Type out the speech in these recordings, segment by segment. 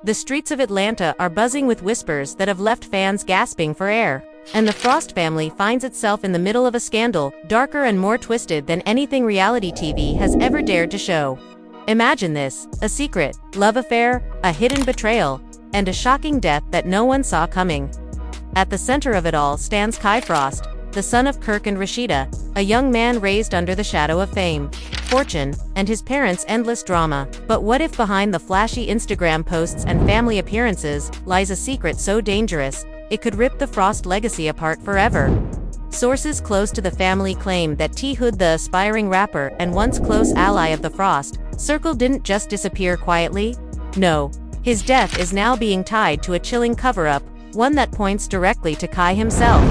The streets of Atlanta are buzzing with whispers that have left fans gasping for air. And the Frost family finds itself in the middle of a scandal, darker and more twisted than anything reality TV has ever dared to show. Imagine this: a secret love affair, a hidden betrayal, and a shocking death that no one saw coming. At the center of it all stands Kai Frost, the son of Kirk and Rasheeda, a young man raised under the shadow of fame, fortune, and his parents' endless drama. But what if behind the flashy Instagram posts and family appearances lies a secret so dangerous it could rip the Frost legacy apart forever? Sources close to the family claim that T. Hood, the aspiring rapper and once close ally of the Frost circle, didn't just disappear quietly. No, his death is now being tied to a chilling cover-up, one that points directly to Kai himself.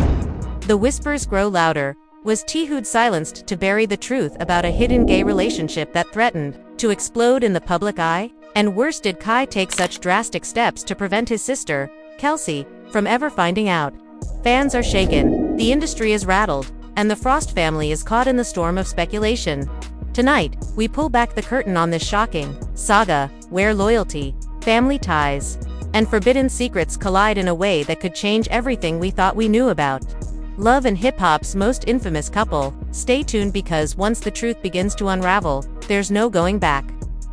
The whispers grow louder. Was T. Hood silenced to bury the truth about a hidden gay relationship that threatened to explode in the public eye? And worse, did Kai take such drastic steps to prevent his sister, Kelsie, from ever finding out? Fans are shaken, the industry is rattled, and the Frost family is caught in the storm of speculation. Tonight, we pull back the curtain on this shocking saga, where loyalty, family ties, and forbidden secrets collide in a way that could change everything we thought we knew about love and hip-hop's most infamous couple. Stay tuned, because once the truth begins to unravel, there's no going back.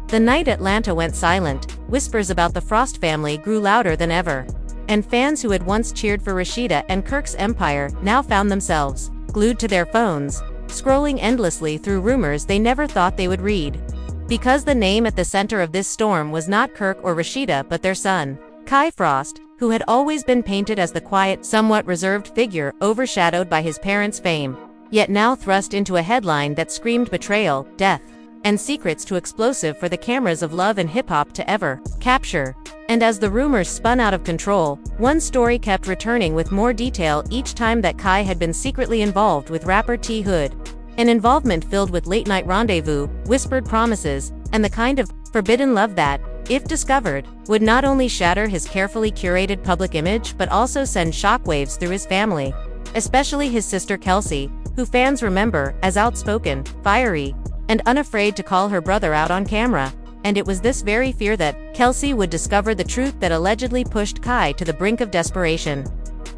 The night Atlanta went silent, whispers about the Frost family grew louder than ever. And fans who had once cheered for Rasheeda and Kirk's empire now found themselves glued to their phones, scrolling endlessly through rumors they never thought they would read. Because the name at the center of this storm was not Kirk or Rasheeda, but their son, Kai Frost, who had always been painted as the quiet, somewhat reserved figure overshadowed by his parents' fame, yet now thrust into a headline that screamed betrayal, death, and secrets too explosive for the cameras of love and hip-hop to ever capture. And as the rumors spun out of control, one story kept returning with more detail each time: that Kai had been secretly involved with rapper T. Hood. An involvement filled with late-night rendezvous, whispered promises, and the kind of forbidden love that, if discovered, would not only shatter his carefully curated public image but also send shockwaves through his family. Especially his sister Kelsie, who fans remember as outspoken, fiery, and unafraid to call her brother out on camera. And it was this very fear that Kelsie would discover the truth that allegedly pushed Kai to the brink of desperation,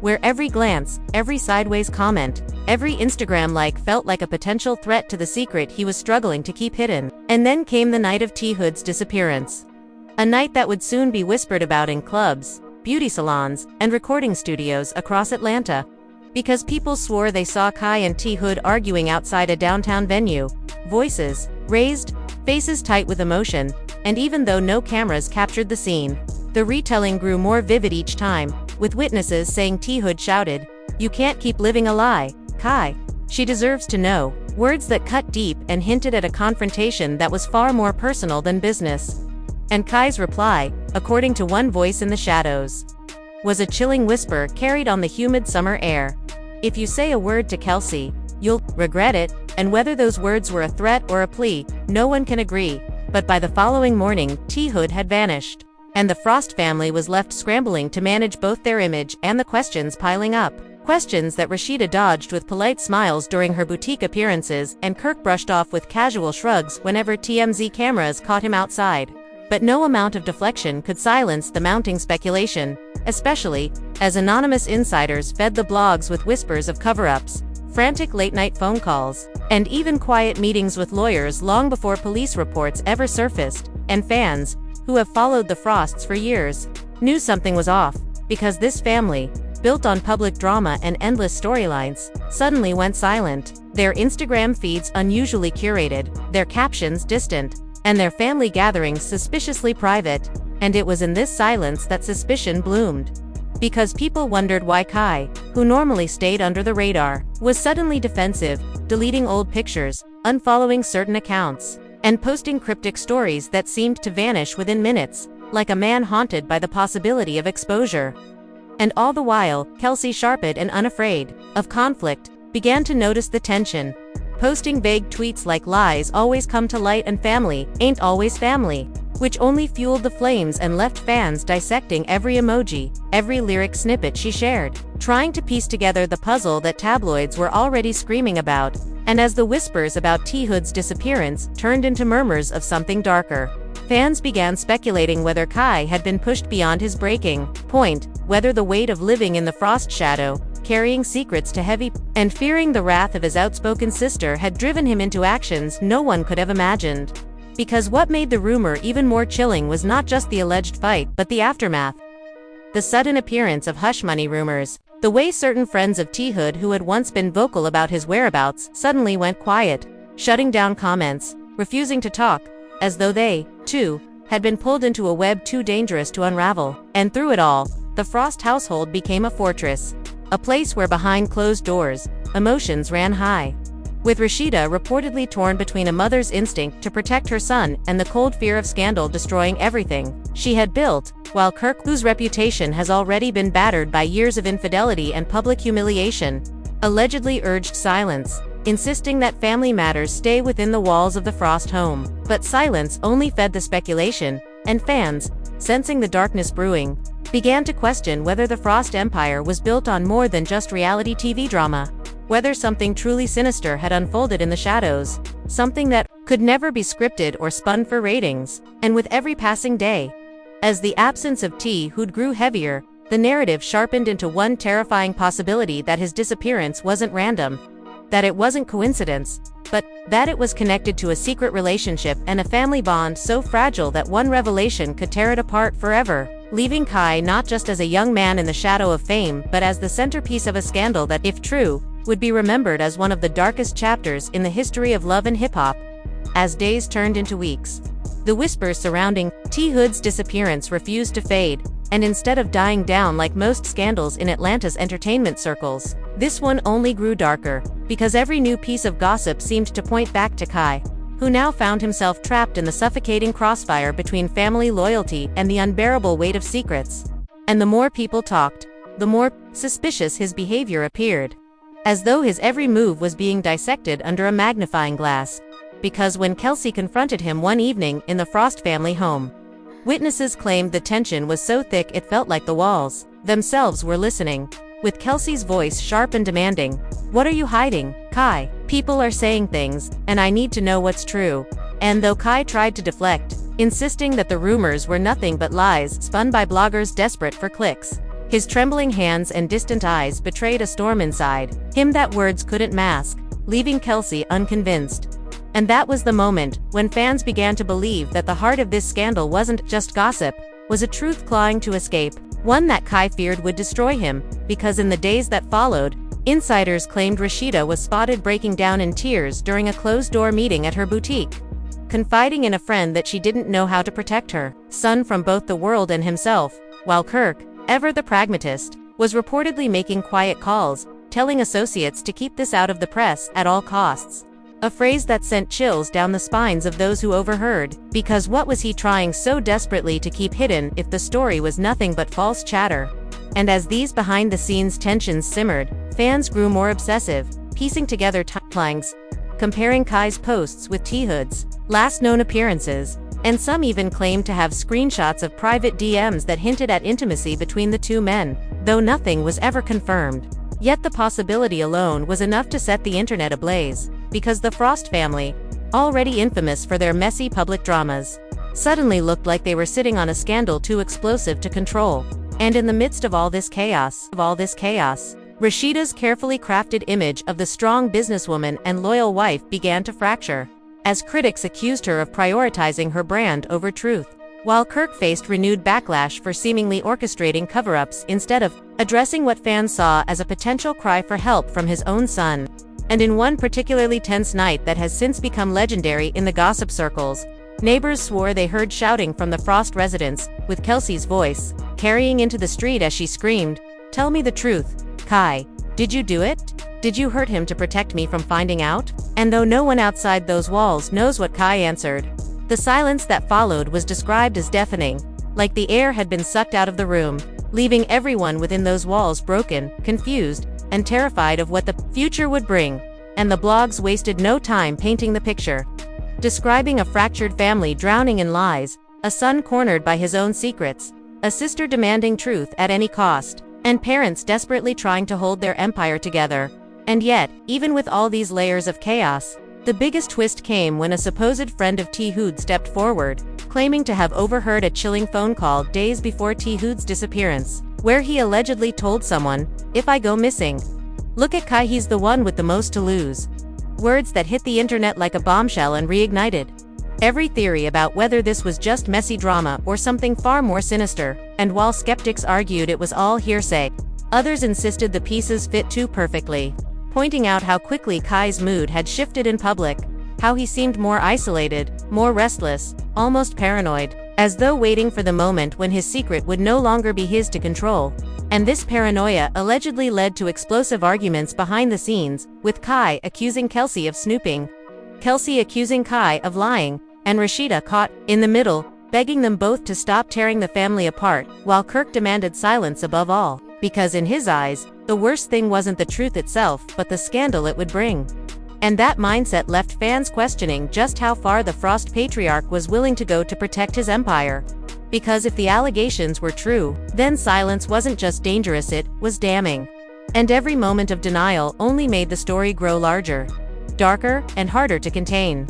where every glance, every sideways comment, every Instagram like felt like a potential threat to the secret he was struggling to keep hidden. And then came the night of T. Hood's disappearance. A night that would soon be whispered about in clubs, beauty salons, and recording studios across Atlanta, because people swore they saw Kai and T. Hood arguing outside a downtown venue, voices raised, faces tight with emotion, and even though no cameras captured the scene, the retelling grew more vivid each time, with witnesses saying T. Hood shouted, "You can't keep living a lie, Kai. She deserves to know." Words that cut deep and hinted at a confrontation that was far more personal than business. And Kai's reply, according to one voice in the shadows, was a chilling whisper carried on the humid summer air. "If you say a word to Kelsie, you'll regret it." And whether those words were a threat or a plea, no one can agree. But by the following morning, T. Hood had vanished, and the Frost family was left scrambling to manage both their image and the questions piling up. Questions that Rasheeda dodged with polite smiles during her boutique appearances, and Kirk brushed off with casual shrugs whenever TMZ cameras caught him outside. But no amount of deflection could silence the mounting speculation, especially as anonymous insiders fed the blogs with whispers of cover-ups, frantic late-night phone calls, and even quiet meetings with lawyers long before police reports ever surfaced. And fans, who have followed the Frosts for years, knew something was off, because this family, built on public drama and endless storylines, suddenly went silent. Their Instagram feeds unusually curated, their captions distant, and their family gatherings suspiciously private. And it was in this silence that suspicion bloomed. Because people wondered why Kai, who normally stayed under the radar, was suddenly defensive, deleting old pictures, unfollowing certain accounts, and posting cryptic stories that seemed to vanish within minutes, like a man haunted by the possibility of exposure. And all the while, Kelsie, sharp and unafraid of conflict, began to notice the tension, posting vague tweets like "lies always come to light" and "family ain't always family," which only fueled the flames and left fans dissecting every emoji, every lyric snippet she shared, trying to piece together the puzzle that tabloids were already screaming about. And as the whispers about T. Hood's disappearance turned into murmurs of something darker, Fans began speculating whether Kai had been pushed beyond his breaking point, whether the weight of living in the frost shadow, carrying secrets to heavy, and fearing the wrath of his outspoken sister had driven him into actions no one could have imagined. Because what made the rumor even more chilling was not just the alleged fight, but the aftermath. The sudden appearance of hush money rumors, the way certain friends of T-Hood who had once been vocal about his whereabouts suddenly went quiet, shutting down comments, refusing to talk, as though they, too, had been pulled into a web too dangerous to unravel. And through it all, the Frost household became a fortress, a place where behind closed doors, emotions ran high. With Rasheeda reportedly torn between a mother's instinct to protect her son and the cold fear of scandal destroying everything she had built, while Kirk, whose reputation has already been battered by years of infidelity and public humiliation, allegedly urged silence, insisting that family matters stay within the walls of the Frost home. But silence only fed the speculation, and fans, sensing the darkness brewing, began to question whether the Frost empire was built on more than just reality TV drama. Whether something truly sinister had unfolded in the shadows, something that could never be scripted or spun for ratings. And with every passing day, as the absence of T-Hood grew heavier, the narrative sharpened into one terrifying possibility: that his disappearance wasn't random, that it wasn't coincidence, but that it was connected to a secret relationship and a family bond so fragile that one revelation could tear it apart forever, leaving Kai not just as a young man in the shadow of fame, but as the centerpiece of a scandal that, if true, would be remembered as one of the darkest chapters in the history of love and hip-hop. As days turned into weeks, the whispers surrounding T-Hood's disappearance refused to fade, and instead of dying down like most scandals in Atlanta's entertainment circles, this one only grew darker, because every new piece of gossip seemed to point back to Kai, who now found himself trapped in the suffocating crossfire between family loyalty and the unbearable weight of secrets. And the more people talked, the more suspicious his behavior appeared, as though his every move was being dissected under a magnifying glass. Because when Kelsie confronted him one evening in the Frost family home, witnesses claimed the tension was so thick it felt like the walls themselves were listening, with Kelsie's voice sharp and demanding, "What are you hiding, Kai? People are saying things, and I need to know what's true." And though Kai tried to deflect, insisting that the rumors were nothing but lies spun by bloggers desperate for clicks, his trembling hands and distant eyes betrayed a storm inside him that words couldn't mask, leaving Kelsie unconvinced. And that was the moment when fans began to believe that the heart of this scandal wasn't just gossip, was a truth clawing to escape, one that Kai feared would destroy him, because in the days that followed, insiders claimed Rasheeda was spotted breaking down in tears during a closed-door meeting at her boutique, confiding in a friend that she didn't know how to protect her son from both the world and himself, while Kirk, ever the pragmatist, was reportedly making quiet calls, telling associates to keep this out of the press at all costs. A phrase that sent chills down the spines of those who overheard, because what was he trying so desperately to keep hidden if the story was nothing but false chatter? And as these behind-the-scenes tensions simmered, fans grew more obsessive, piecing together timelines, comparing Kai's posts with T-Hood's last known appearances, and some even claimed to have screenshots of private DMs that hinted at intimacy between the two men, though nothing was ever confirmed. Yet the possibility alone was enough to set the internet ablaze, because the Frost family, already infamous for their messy public dramas, suddenly looked like they were sitting on a scandal too explosive to control. And in the midst of all this chaos, Rasheeda's carefully crafted image of the strong businesswoman and loyal wife began to fracture, as critics accused her of prioritizing her brand over truth, while Kirk faced renewed backlash for seemingly orchestrating cover-ups instead of addressing what fans saw as a potential cry for help from his own son. And in one particularly tense night that has since become legendary in the gossip circles, neighbors swore they heard shouting from the Frost residence, with Kelsie's voice carrying into the street as she screamed, "Tell me the truth, Kai. Did you do it? Did you hurt him to protect me from finding out?" And though no one outside those walls knows what Kai answered, the silence that followed was described as deafening, like the air had been sucked out of the room, leaving everyone within those walls broken, confused, and terrified of what the future would bring. And the blogs wasted no time painting the picture, describing a fractured family drowning in lies, a son cornered by his own secrets, a sister demanding truth at any cost, and parents desperately trying to hold their empire together. And yet, even with all these layers of chaos, The biggest twist came when a supposed friend of T-Hood stepped forward, claiming to have overheard a chilling phone call days before T-Hood's disappearance, where he allegedly told someone, "If I go missing, look at Kai, he's the one with the most to lose." Words that hit the internet like a bombshell and reignited every theory about whether this was just messy drama or something far more sinister, and while skeptics argued it was all hearsay, others insisted the pieces fit too perfectly, pointing out how quickly Kai's mood had shifted in public, how he seemed more isolated, more restless, almost paranoid, as though waiting for the moment when his secret would no longer be his to control. And this paranoia allegedly led to explosive arguments behind the scenes, with Kai accusing Kelsie of snooping, Kelsie accusing Kai of lying, and Rasheeda caught in the middle, begging them both to stop tearing the family apart, while Kirk demanded silence above all, because in his eyes, the worst thing wasn't the truth itself but the scandal it would bring. And that mindset left fans questioning just how far the Frost patriarch was willing to go to protect his empire. Because if the allegations were true, then silence wasn't just dangerous, it was damning. And every moment of denial only made the story grow larger, darker, and harder to contain.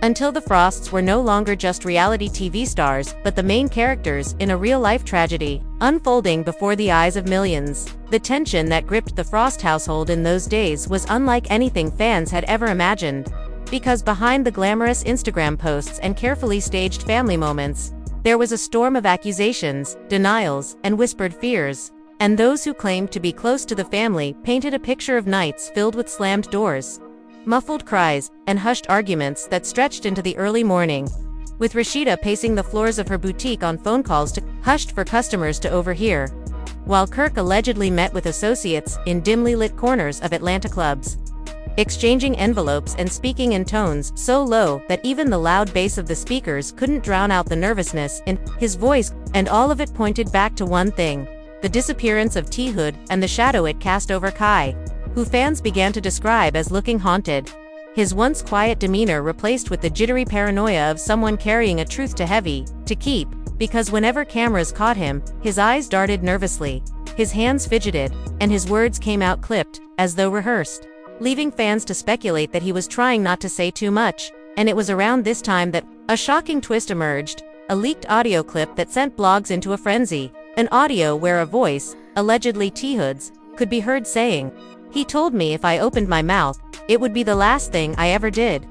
Until the Frosts were no longer just reality TV stars, but the main characters in a real-life tragedy, unfolding before the eyes of millions. The tension that gripped the Frost household in those days was unlike anything fans had ever imagined. Because behind the glamorous Instagram posts and carefully staged family moments, there was a storm of accusations, denials, and whispered fears. And those who claimed to be close to the family painted a picture of nights filled with slammed doors, muffled cries, and hushed arguments that stretched into the early morning, with Rasheeda pacing the floors of her boutique on phone calls hushed for customers to overhear, while Kirk allegedly met with associates in dimly lit corners of Atlanta clubs, exchanging envelopes and speaking in tones so low that even the loud bass of the speakers couldn't drown out the nervousness in his voice, and all of it pointed back to one thing: the disappearance of T-Hood and the shadow it cast over Kai, who fans began to describe as looking haunted. His once quiet demeanor replaced with the jittery paranoia of someone carrying a truth to keep, because whenever cameras caught him, his eyes darted nervously, his hands fidgeted, and his words came out clipped, as though rehearsed, leaving fans to speculate that he was trying not to say too much. And it was around this time that a shocking twist emerged: a leaked audio clip that sent blogs into a frenzy, an audio where a voice, allegedly T-Hood's, could be heard saying, "He told me if I opened my mouth, it would be the last thing I ever did."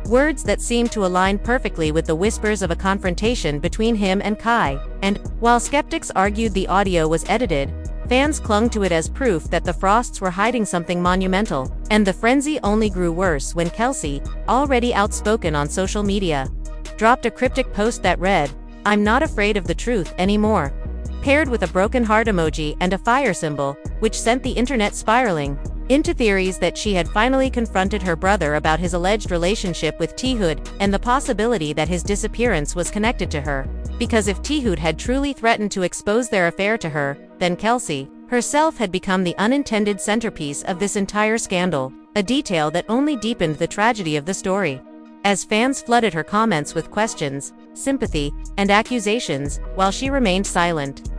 Words that seemed to align perfectly with the whispers of a confrontation between him and Kai. And while skeptics argued the audio was edited, fans clung to it as proof that the Frosts were hiding something monumental. And the frenzy only grew worse when Kelsie, already outspoken on social media, dropped a cryptic post that read, "I'm not afraid of the truth anymore," paired with a broken heart emoji and a fire symbol, which sent the internet spiraling into theories that she had finally confronted her brother about his alleged relationship with T-Hood and the possibility that his disappearance was connected to her. Because if T-Hood had truly threatened to expose their affair to her, then Kelsie herself had become the unintended centerpiece of this entire scandal, a detail that only deepened the tragedy of the story. As fans flooded her comments with questions, sympathy, and accusations, while she remained silent,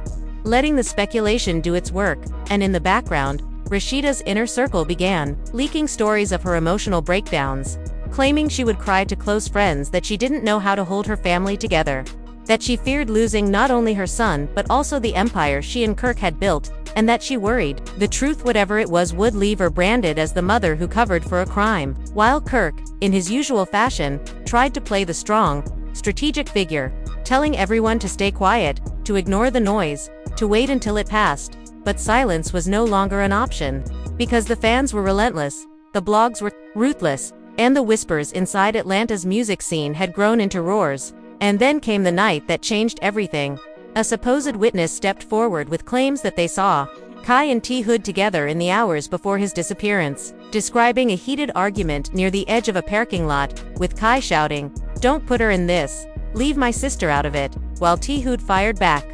letting the speculation do its work. And in the background, Rasheeda's inner circle began leaking stories of her emotional breakdowns, claiming she would cry to close friends that she didn't know how to hold her family together, that she feared losing not only her son but also the empire she and Kirk had built, and that she worried the truth, whatever it was, would leave her branded as the mother who covered for a crime. While Kirk, in his usual fashion, tried to play the strong, strategic figure, telling everyone to stay quiet, to ignore the noise, to wait until it passed. But silence was no longer an option, because the fans were relentless, the blogs were ruthless, and the whispers inside Atlanta's music scene had grown into roars. And then came the night that changed everything. A supposed witness stepped forward with claims that they saw Kai and T-Hood together in the hours before his disappearance, describing a heated argument near the edge of a parking lot, with Kai shouting, "Don't put her in this, leave my sister out of it," while T-Hood fired back,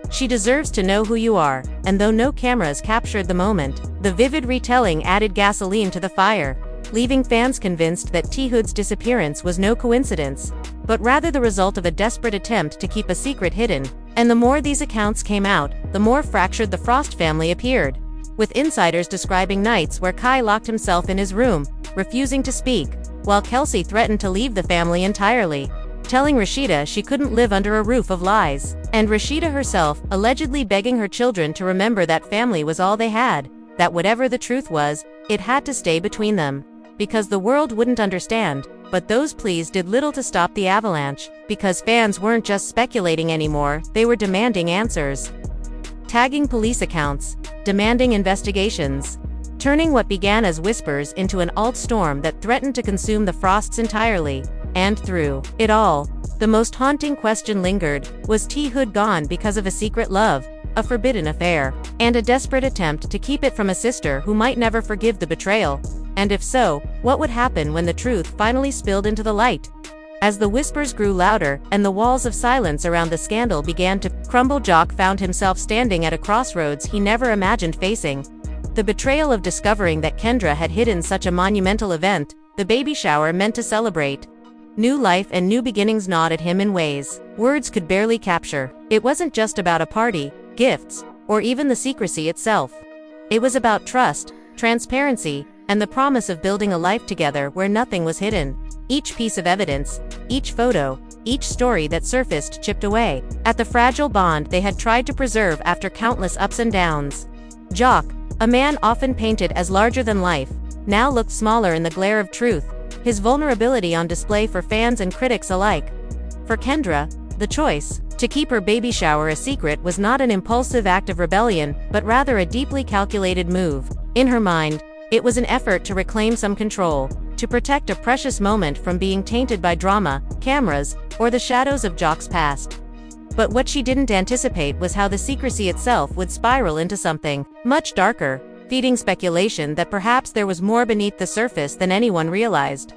"She deserves to know who you are." And though no cameras captured the moment, the vivid retelling added gasoline to the fire, leaving fans convinced that T-Hood's disappearance was no coincidence, but rather the result of a desperate attempt to keep a secret hidden. And the more these accounts came out, the more fractured the Frost family appeared, with insiders describing nights where Kai locked himself in his room, refusing to speak, while Kelsie threatened to leave the family entirely, telling Rasheeda she couldn't live under a roof of lies, and Rasheeda herself allegedly begging her children to remember that family was all they had, that whatever the truth was, it had to stay between them, because the world wouldn't understand. But those pleas did little to stop the avalanche, because fans weren't just speculating anymore, they were demanding answers. Tagging police accounts, demanding investigations, turning what began as whispers into an alt storm that threatened to consume the Frosts entirely. And through it all, the most haunting question lingered: was T Hood gone because of a secret love, a forbidden affair, and a desperate attempt to keep it from a sister who might never forgive the betrayal? And if so, what would happen when the truth finally spilled into the light? As the whispers grew louder and the walls of silence around the scandal began to crumble, Jock found himself standing at a crossroads he never imagined facing. The betrayal of discovering that Kendra had hidden such a monumental event, the baby shower meant to celebrate. New life and new beginnings gnawed at him in ways words could barely capture. It wasn't just about a party, gifts, or even the secrecy itself. It was about trust, transparency, and the promise of building a life together where nothing was hidden. Each piece of evidence, each photo, each story that surfaced chipped away at the fragile bond they had tried to preserve after countless ups and downs. Jock, a man often painted as larger than life, now looked smaller in the glare of truth, his vulnerability on display for fans and critics alike. For Kendra, the choice to keep her baby shower a secret was not an impulsive act of rebellion, but rather a deeply calculated move. In her mind, it was an effort to reclaim some control, to protect a precious moment from being tainted by drama, cameras, or the shadows of Jock's past. But what she didn't anticipate was how the secrecy itself would spiral into something much darker, feeding speculation that perhaps there was more beneath the surface than anyone realized.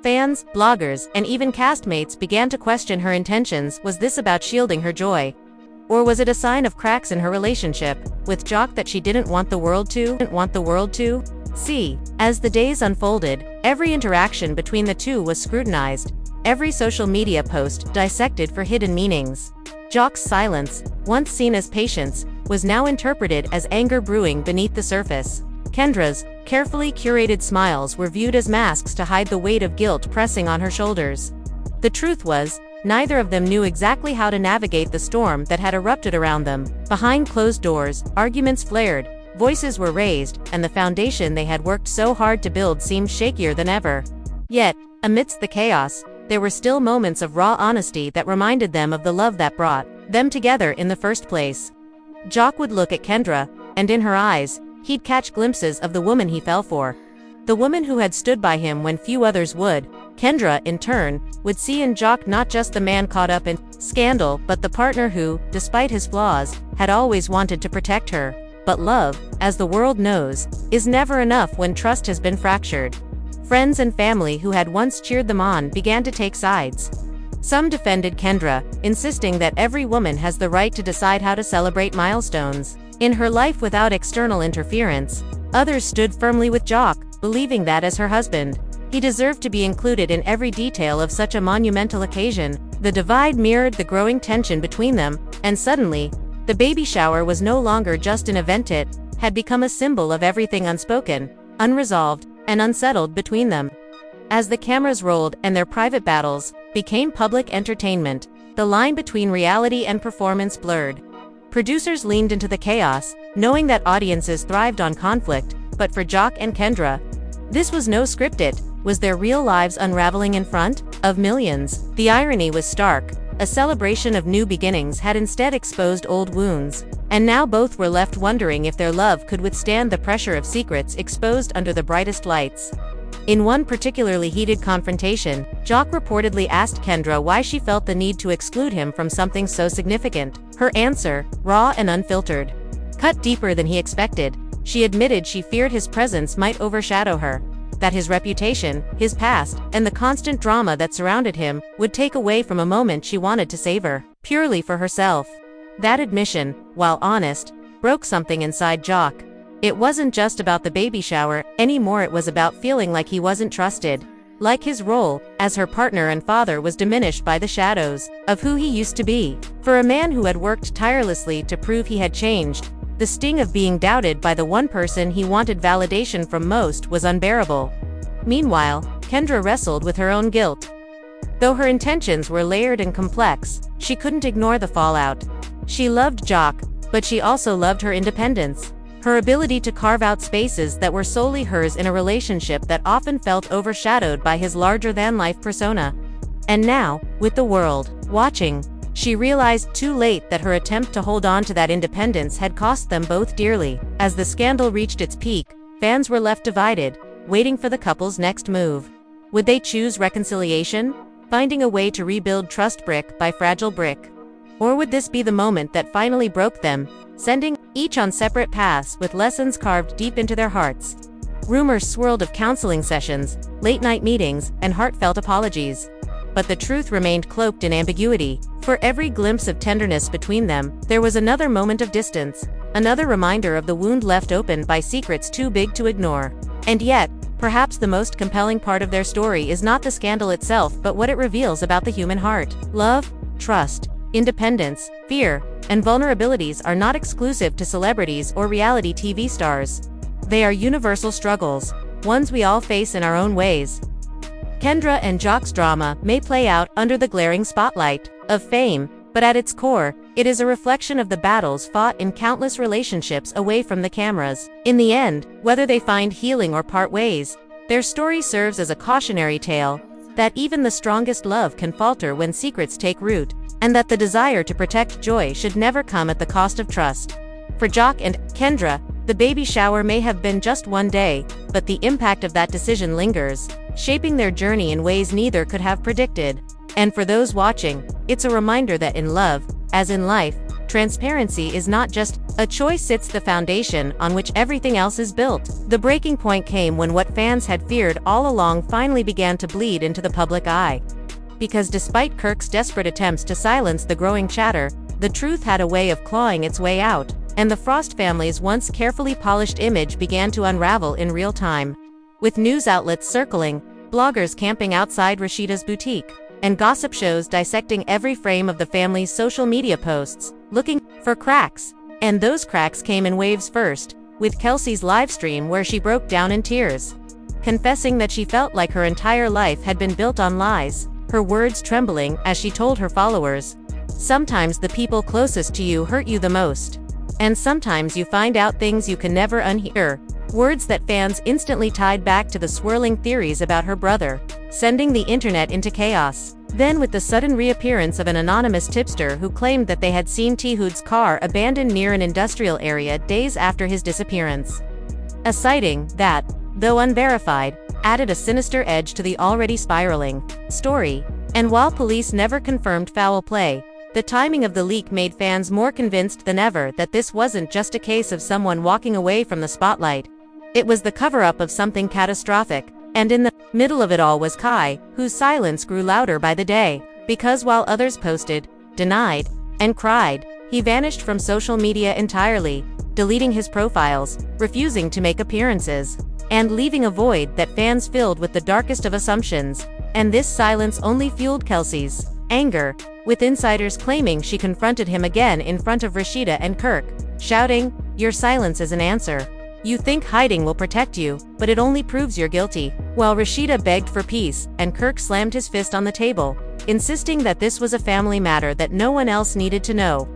Fans, bloggers, and even castmates began to question her intentions. Was this about shielding her joy? Or was it a sign of cracks in her relationship with Jock that she didn't want the world to see? As the days unfolded, every interaction between the two was scrutinized, every social media post dissected for hidden meanings. Jock's silence, once seen as patience, was now interpreted as anger brewing beneath the surface. Kendra's carefully curated smiles were viewed as masks to hide the weight of guilt pressing on her shoulders. The truth was, neither of them knew exactly how to navigate the storm that had erupted around them. Behind closed doors, arguments flared, voices were raised, and the foundation they had worked so hard to build seemed shakier than ever. Yet, amidst the chaos, there were still moments of raw honesty that reminded them of the love that brought them together in the first place. Jock would look at Kendra, and in her eyes, he'd catch glimpses of the woman he fell for. The woman who had stood by him when few others would. Kendra, in turn, would see in Jock not just the man caught up in scandal, but the partner who, despite his flaws, had always wanted to protect her. But love, as the world knows, is never enough when trust has been fractured. Friends and family who had once cheered them on began to take sides. Some defended Kendra, insisting that every woman has the right to decide how to celebrate milestones in her life without external interference. Others stood firmly with Jock, believing that as her husband, he deserved to be included in every detail of such a monumental occasion. The divide mirrored the growing tension between them, and suddenly, the baby shower was no longer just an event, it had become a symbol of everything unspoken, unresolved, and unsettled between them. As the cameras rolled and their private battles became public entertainment, the line between reality and performance blurred. Producers leaned into the chaos, knowing that audiences thrived on conflict, but for Jock and Kendra, this was no scripted. Was their real lives unraveling in front of millions? The irony was stark. A celebration of new beginnings had instead exposed old wounds, and now both were left wondering if their love could withstand the pressure of secrets exposed under the brightest lights. In one particularly heated confrontation, Jock reportedly asked Kendra why she felt the need to exclude him from something so significant. Her answer, raw and unfiltered, cut deeper than he expected. She admitted she feared his presence might overshadow her, that his reputation, his past, and the constant drama that surrounded him would take away from a moment she wanted to savor, purely for herself. That admission, while honest, broke something inside Jock. It wasn't just about the baby shower anymore, it was about feeling like he wasn't trusted. Like his role as her partner and father was diminished by the shadows of who he used to be. For a man who had worked tirelessly to prove he had changed, the sting of being doubted by the one person he wanted validation from most was unbearable. Meanwhile, Kendra wrestled with her own guilt. Though her intentions were layered and complex, she couldn't ignore the fallout. She loved Jock, but she also loved her independence. Her ability to carve out spaces that were solely hers in a relationship that often felt overshadowed by his larger-than-life persona. And now, with the world watching, she realized too late that her attempt to hold on to that independence had cost them both dearly. As the scandal reached its peak, fans were left divided, waiting for the couple's next move. Would they choose reconciliation, finding a way to rebuild trust brick by fragile brick? Or would this be the moment that finally broke them, sending each on separate paths with lessons carved deep into their hearts? Rumors swirled of counseling sessions, late-night meetings, and heartfelt apologies. But the truth remained cloaked in ambiguity. For every glimpse of tenderness between them, there was another moment of distance, another reminder of the wound left open by secrets too big to ignore. And yet, perhaps the most compelling part of their story is not the scandal itself but what it reveals about the human heart. Love, trust, independence, fear, and vulnerabilities are not exclusive to celebrities or reality TV stars. They are universal struggles, ones we all face in our own ways. Kendra and Jock's drama may play out under the glaring spotlight of fame, but at its core, it is a reflection of the battles fought in countless relationships away from the cameras. In the end, whether they find healing or part ways, their story serves as a cautionary tale that even the strongest love can falter when secrets take root, and that the desire to protect joy should never come at the cost of trust. For Jock and Kendra, the baby shower may have been just one day, but the impact of that decision lingers, shaping their journey in ways neither could have predicted. And for those watching, it's a reminder that in love, as in life, transparency is not just a choice, it's the foundation on which everything else is built. The breaking point came when what fans had feared all along finally began to bleed into the public eye. Because despite Kirk's desperate attempts to silence the growing chatter, the truth had a way of clawing its way out, and the Frost family's once carefully polished image began to unravel in real time. With news outlets circling, bloggers camping outside Rasheeda's boutique, and gossip shows dissecting every frame of the family's social media posts, looking for cracks. And those cracks came in waves first, with Kelsie's livestream where she broke down in tears, confessing that she felt like her entire life had been built on lies, her words trembling as she told her followers, "Sometimes the people closest to you hurt you the most. And sometimes you find out things you can never unhear." Words that fans instantly tied back to the swirling theories about her brother, sending the internet into chaos. Then with the sudden reappearance of an anonymous tipster who claimed that they had seen T-Hood's car abandoned near an industrial area days after his disappearance. A sighting that, though unverified, added a sinister edge to the already spiraling story. And while police never confirmed foul play, the timing of the leak made fans more convinced than ever that this wasn't just a case of someone walking away from the spotlight. It was the cover-up of something catastrophic. And in the middle of it all was Kai, whose silence grew louder by the day. Because while others posted, denied, and cried, he vanished from social media entirely, deleting his profiles, refusing to make appearances, and leaving a void that fans filled with the darkest of assumptions. And this silence only fueled Kelsie's anger, with insiders claiming she confronted him again in front of Rasheeda and Kirk, shouting, "Your silence is an answer. You think hiding will protect you, but it only proves you're guilty." While Rasheeda begged for peace, and Kirk slammed his fist on the table, insisting that this was a family matter that no one else needed to know.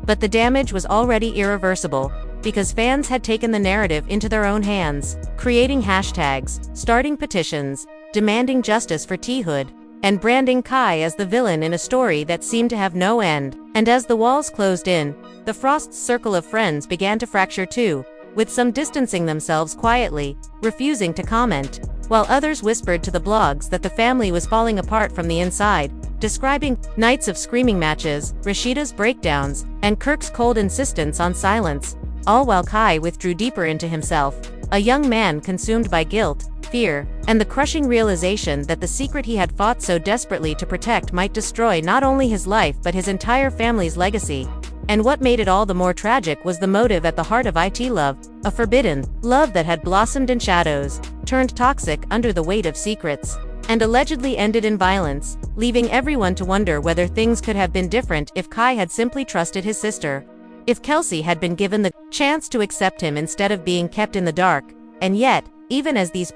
But the damage was already irreversible, because fans had taken the narrative into their own hands, creating hashtags, starting petitions, demanding justice for T-Hood, and branding Kai as the villain in a story that seemed to have no end. And as the walls closed in, the Frost's circle of friends began to fracture too, with some distancing themselves quietly, refusing to comment, while others whispered to the blogs that the family was falling apart from the inside, describing nights of screaming matches, Rasheeda's breakdowns, and Kirk's cold insistence on silence, all while Kai withdrew deeper into himself, a young man consumed by guilt, fear, and the crushing realization that the secret he had fought so desperately to protect might destroy not only his life but his entire family's legacy. And what made it all the more tragic was the motive at the heart of it: love, a forbidden love that had blossomed in shadows, turned toxic under the weight of secrets, and allegedly ended in violence, leaving everyone to wonder whether things could have been different if Kai had simply trusted his sister, if Kelsie had been given the chance to accept him instead of being kept in the dark. And yet, even as these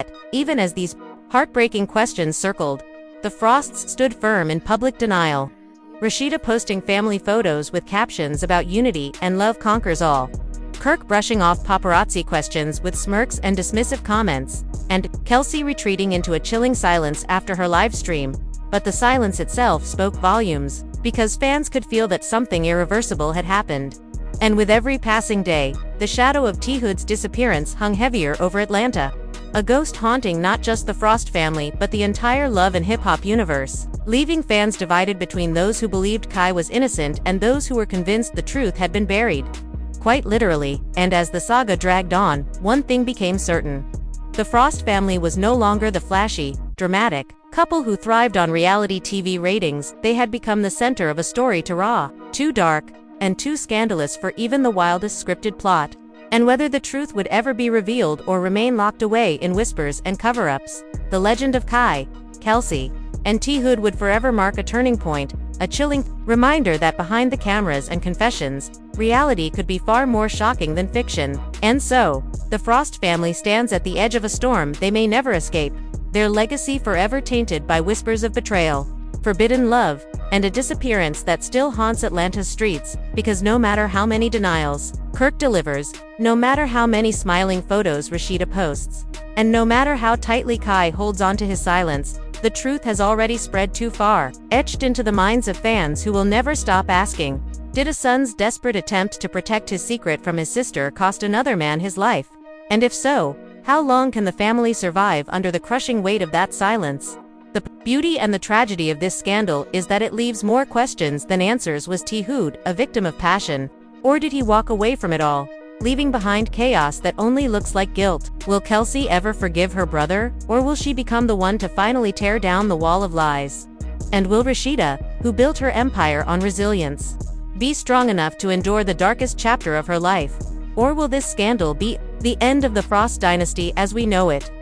Heartbreaking questions circled. The Frosts stood firm in public denial. Rasheeda posting family photos with captions about unity and love conquers all. Kirk brushing off paparazzi questions with smirks and dismissive comments, and Kelsie retreating into a chilling silence after her live stream. But the silence itself spoke volumes, because fans could feel that something irreversible had happened. And with every passing day, the shadow of T-Hood's disappearance hung heavier over Atlanta. A ghost haunting not just the Frost family but the entire love and hip-hop universe, leaving fans divided between those who believed Kai was innocent and those who were convinced the truth had been buried. Quite literally, and as the saga dragged on, one thing became certain. The Frost family was no longer the flashy, dramatic couple who thrived on reality TV ratings. They had become the center of a story too raw, too dark, and too scandalous for even the wildest scripted plot. And whether the truth would ever be revealed or remain locked away in whispers and cover-ups, the legend of Kai, Kelsie, and T-Hood would forever mark a turning point, a chilling reminder that behind the cameras and confessions, reality could be far more shocking than fiction. And so, the Frost family stands at the edge of a storm they may never escape, their legacy forever tainted by whispers of betrayal, forbidden love, and a disappearance that still haunts Atlanta's streets, because no matter how many denials Kirk delivers, no matter how many smiling photos Rasheeda posts, and no matter how tightly Kai holds onto his silence, the truth has already spread too far, etched into the minds of fans who will never stop asking, did a son's desperate attempt to protect his secret from his sister cost another man his life? And if so, how long can the family survive under the crushing weight of that silence? The beauty and the tragedy of this scandal is that it leaves more questions than answers. Was T-Hood a victim of passion? Or did he walk away from it all, leaving behind chaos that only looks like guilt? Will Kelsie ever forgive her brother, or will she become the one to finally tear down the wall of lies? And will Rasheeda, who built her empire on resilience, be strong enough to endure the darkest chapter of her life? Or will this scandal be the end of the Frost dynasty as we know it?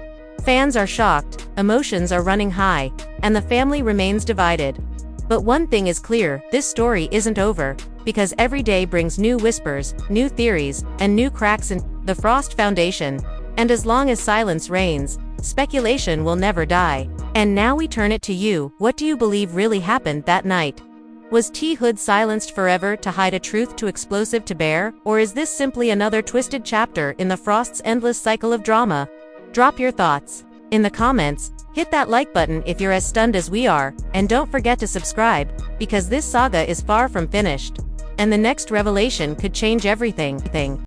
Fans are shocked, emotions are running high, and the family remains divided. But one thing is clear, this story isn't over, because every day brings new whispers, new theories, and new cracks in the Frost Foundation. And as long as silence reigns, speculation will never die. And now we turn it to you. What do you believe really happened that night? Was T-Hood silenced forever to hide a truth too explosive to bear, or is this simply another twisted chapter in the Frost's endless cycle of drama? Drop your thoughts in the comments, hit that like button if you're as stunned as we are, and don't forget to subscribe, because this saga is far from finished, and the next revelation could change everything.